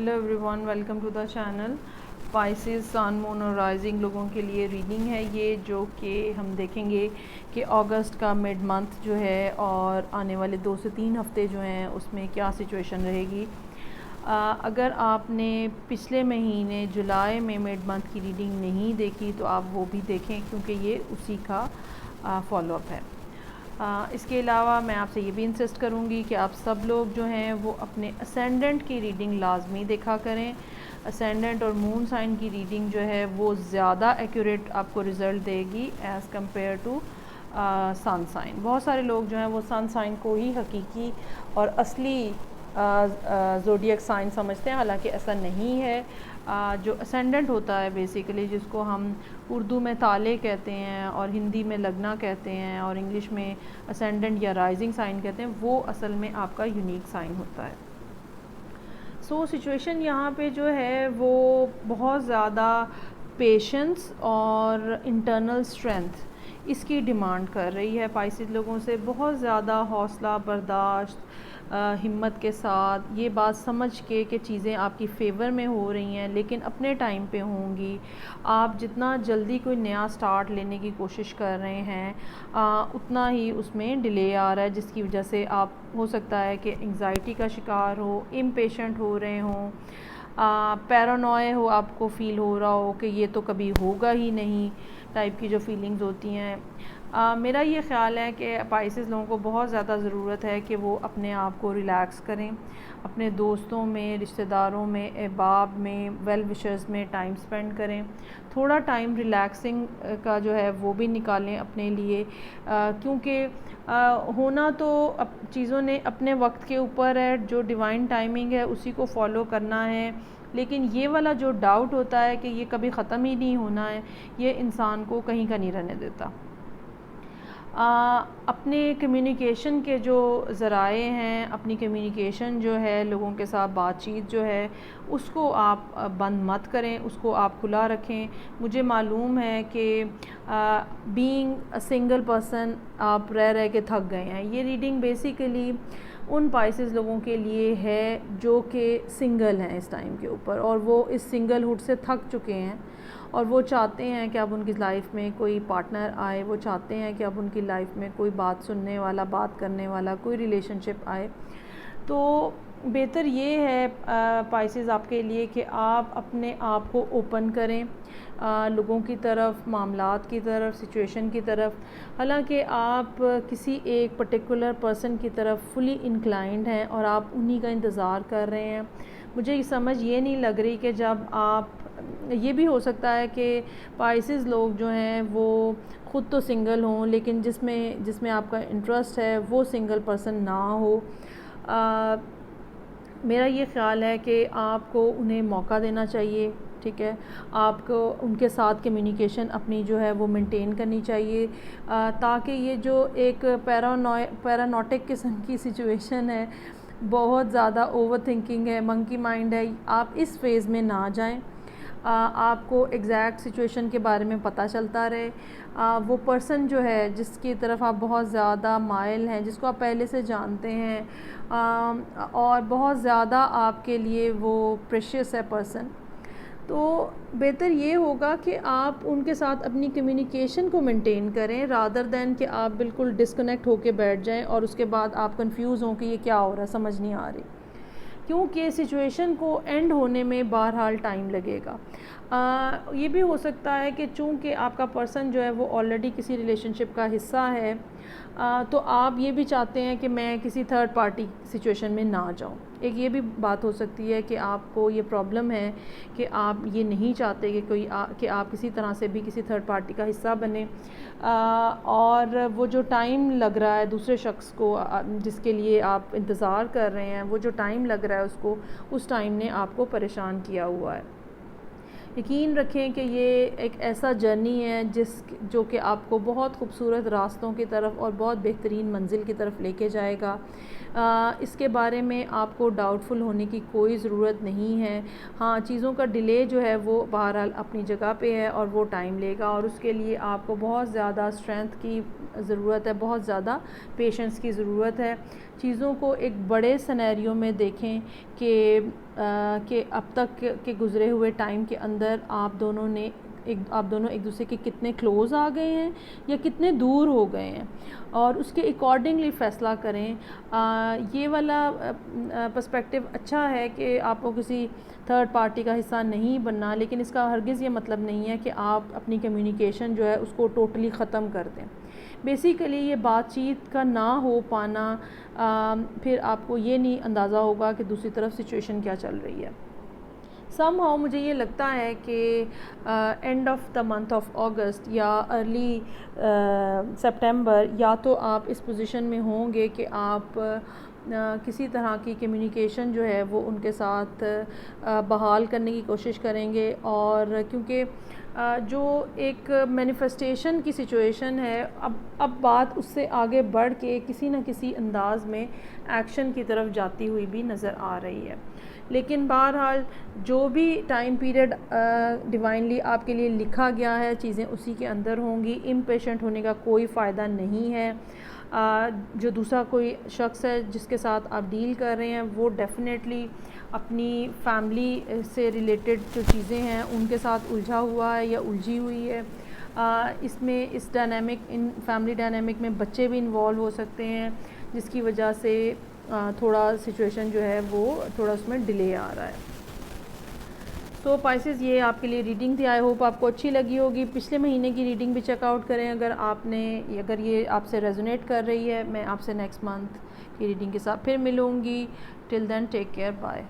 Hello everyone, welcome to the channel. Pisces sun moon और rising लोगों के लिए रीडिंग है ये, जो कि हम देखेंगे कि अगस्त का मिड मंथ जो है और आने वाले 2 से 3 हफ्ते जो हैं उसमें क्या सिचुएशन रहेगी। अगर आपने पिछले महीने जुलाई में मिड मंथ की रीडिंग नहीं देखी तो आप वो भी देखें, क्योंकि ये उसी का फॉलोअप है। इसके अलावा मैं आपसे ये भी इंसिस्ट करूँगी कि आप सब लोग जो हैं वो अपने असेंडेंट की रीडिंग लाजमी देखा करें। असेंडेंट और मून साइन की रीडिंग जो है वो ज़्यादा एक्यूरेट आपको रिज़ल्ट देगी as compare to sun sign. बहुत सारे लोग जो हैं वो सन साइन को ही हकीकी और असली ज़ोडिएक साइन समझते हैं, हालांकि ऐसा नहीं है। जो असेंडेंट होता है बेसिकली, जिसको हम उर्दू में ताले कहते हैं और हिंदी में लगना कहते हैं और इंग्लिश में असेंडेंट या राइजिंग साइन कहते हैं, वो असल में आपका यूनिक साइन होता है। सो सिचुएशन यहाँ पे जो है वो बहुत ज़्यादा पेशेंस और इंटरनल स्ट्रेंथ इसकी डिमांड कर रही है पाइसेस लोगों से। बहुत ज़्यादा हौसला बर्दाश्त, हिम्मत के साथ ये बात समझ के कि चीज़ें आपकी फ़ेवर में हो रही हैं लेकिन अपने टाइम पे होंगी। आप जितना जल्दी कोई नया स्टार्ट लेने की कोशिश कर रहे हैं उतना ही उसमें डिले आ रहा है, जिसकी वजह से आप हो सकता है कि एंग्जाइटी का शिकार हो, इम्पेशेंट हो रहे हों, पैरानॉय हो, आपको फ़ील हो रहा हो कि ये तो कभी होगा ही नहीं टाइप की जो फीलिंग्स होती हैं। मेरा ये ख़्याल है कि पाइसेस लोगों को बहुत ज़्यादा ज़रूरत है कि वो अपने आप को रिलैक्स करें, अपने दोस्तों में, रिश्तेदारों में, अहबाब में, वेल विशर्स में टाइम स्पेंड करें। थोड़ा टाइम रिलैक्सिंग का जो है वो भी निकालें अपने लिए, क्योंकि होना तो चीज़ों ने अपने वक्त के ऊपर है। जो डिवाइन टाइमिंग है उसी को फॉलो करना है, लेकिन ये वाला जो डाउट होता है कि ये कभी ख़त्म ही नहीं होना है, ये इंसान को कहीं का नहीं रहने देता। अपने कम्युनिकेशन के जो ज़राए हैं, अपनी कम्युनिकेशन जो है, लोगों के साथ बातचीत जो है, उसको आप बंद मत करें, उसको आप खुला रखें। मुझे मालूम है कि बीइंग अ सिंगल पर्सन आप रह रह के थक गए हैं। ये रीडिंग बेसिकली उन पाइसेस लोगों के लिए है जो कि सिंगल हैं इस टाइम के ऊपर, और वो इस सिंगलहुड से थक चुके हैं और वो चाहते हैं कि अब उनकी लाइफ में कोई पार्टनर आए, वो चाहते हैं कि अब उनकी लाइफ में कोई बात सुनने वाला, बात करने वाला कोई रिलेशनशिप आए। तो बेहतर ये है पाइसेस आपके लिए कि आप अपने आप को ओपन करें लोगों की तरफ, मामलात की तरफ, सिचुएशन की तरफ। हालांकि आप किसी एक पर्टिकुलर पर्सन की तरफ फुली इंक्लाइंड हैं और आप उन्हीं का इंतज़ार कर रहे हैं। मुझे समझ ये नहीं लग रही कि जब आप, ये भी हो सकता है कि पाइसेस लोग जो हैं वो ख़ुद तो सिंगल हों लेकिन जिसमें जिसमें आपका इंटरेस्ट है वो सिंगल पर्सन ना हो। मेरा ये ख़्याल है कि आपको उन्हें मौका देना चाहिए, ठीक है। आपको उनके साथ कम्युनिकेशन अपनी जो है वो मेंटेन करनी चाहिए, ताकि ये जो एक पैरानॉटिक किस्म की सिचुएशन है, बहुत ज़्यादा ओवर थिंकिंग है, मंकी माइंड है, आप इस फेज़ में ना जाएं। आपको एग्जैक्ट सिचुएशन के बारे में पता चलता रहे। वो पर्सन जो है जिसकी तरफ आप बहुत ज़्यादा माइल हैं, जिसको आप पहले से जानते हैं और बहुत ज़्यादा आपके लिए वो प्रेशियस है पर्सन, तो बेहतर ये होगा कि आप उनके साथ अपनी कम्युनिकेशन को मेंटेन करें, रादर दैन कि आप बिल्कुल डिस्कनेक्ट होके बैठ जाएं और उसके बाद आप कंफ्यूज हों कि ये क्या हो रहा है, समझ नहीं आ रही, क्योंकि सिचुएशन को एंड होने में बहरहाल टाइम लगेगा। ये भी हो सकता है कि चूँकि आपका पर्सन जो है वो ऑलरेडी किसी रिलेशनशिप का हिस्सा है, तो आप ये भी चाहते हैं कि मैं किसी थर्ड पार्टी सिचुएशन में ना जाऊं। एक ये भी बात हो सकती है कि आपको ये प्रॉब्लम है कि आप ये नहीं चाहते कि कि आप किसी तरह से भी किसी थर्ड पार्टी का हिस्सा बने, और वो जो टाइम लग रहा है दूसरे शख्स को जिसके लिए आप इंतज़ार कर रहे हैं, वो जो टाइम लग रहा है उसको, उस टाइम ने आपको परेशान किया हुआ है। यकीन रखें कि ये एक ऐसा जर्नी है जो कि आपको बहुत खूबसूरत रास्तों की तरफ और बहुत बेहतरीन मंजिल की तरफ लेके जाएगा। इसके बारे में आपको डाउटफुल होने की कोई ज़रूरत नहीं है। हाँ, चीज़ों का डिले जो है वो बहरहाल अपनी जगह पे है और वो टाइम लेगा, और उसके लिए आपको बहुत ज़्यादा स्ट्रेंथ की ज़रूरत है, बहुत ज़्यादा पेशेंस की ज़रूरत है। चीज़ों को एक बड़े सिनेरियो में देखें कि अब तक के गुज़रे हुए टाइम के अंदर आप दोनों एक दूसरे के कितने क्लोज़ आ गए हैं या कितने दूर हो गए हैं, और उसके अकॉर्डिंगली फ़ैसला करें। ये वाला पर्सपेक्टिव अच्छा है कि आपको किसी थर्ड पार्टी का हिस्सा नहीं बनना, लेकिन इसका हरगिज़ ये मतलब नहीं है कि आप अपनी कम्युनिकेशन जो है उसको टोटली ख़त्म कर दें। बेसिकली ये बातचीत का ना हो पाना, फिर आपको ये नहीं अंदाज़ा होगा कि दूसरी तरफ सिचुएशन क्या चल रही है। समहाउ मुझे ये लगता है कि end of the month of अगस्त या अर्ली सितंबर या तो आप इस पोजीशन में होंगे कि आप किसी तरह की कम्युनिकेशन जो है वो उनके साथ बहाल करने की कोशिश करेंगे, और क्योंकि जो एक मैनिफेस्टेशन की सिचुएशन है, अब बात उससे आगे बढ़ के किसी न किसी अंदाज में एक्शन की तरफ जाती हुई भी नज़र आ रही है। लेकिन बहरहाल जो भी टाइम पीरियड डिवाइनली आपके लिए लिखा गया है, चीज़ें उसी के अंदर होंगी। इम्पेशेंट होने का कोई फ़ायदा नहीं है। जो दूसरा कोई शख्स है जिसके साथ आप डील कर रहे हैं वो डेफ़िनेटली अपनी फैमिली से रिलेटेड जो चीज़ें हैं उनके साथ उलझा हुआ है या उलझी हुई है। इसमें इन फैमिली डायनामिक में बच्चे भी इन्वॉल्व हो सकते हैं, जिसकी वजह से थोड़ा सिचुएशन जो है वो थोड़ा उसमें डिले आ रहा है। तो पाइसेस, ये आपके लिए रीडिंग थी। आई होप आपको अच्छी लगी होगी। पिछले महीने की रीडिंग भी चेकआउट करें अगर ये आपसे रेजोनेट कर रही है। मैं आपसे नेक्स्ट मंथ की रीडिंग के साथ फिर मिलूँगी। Till then take care, bye.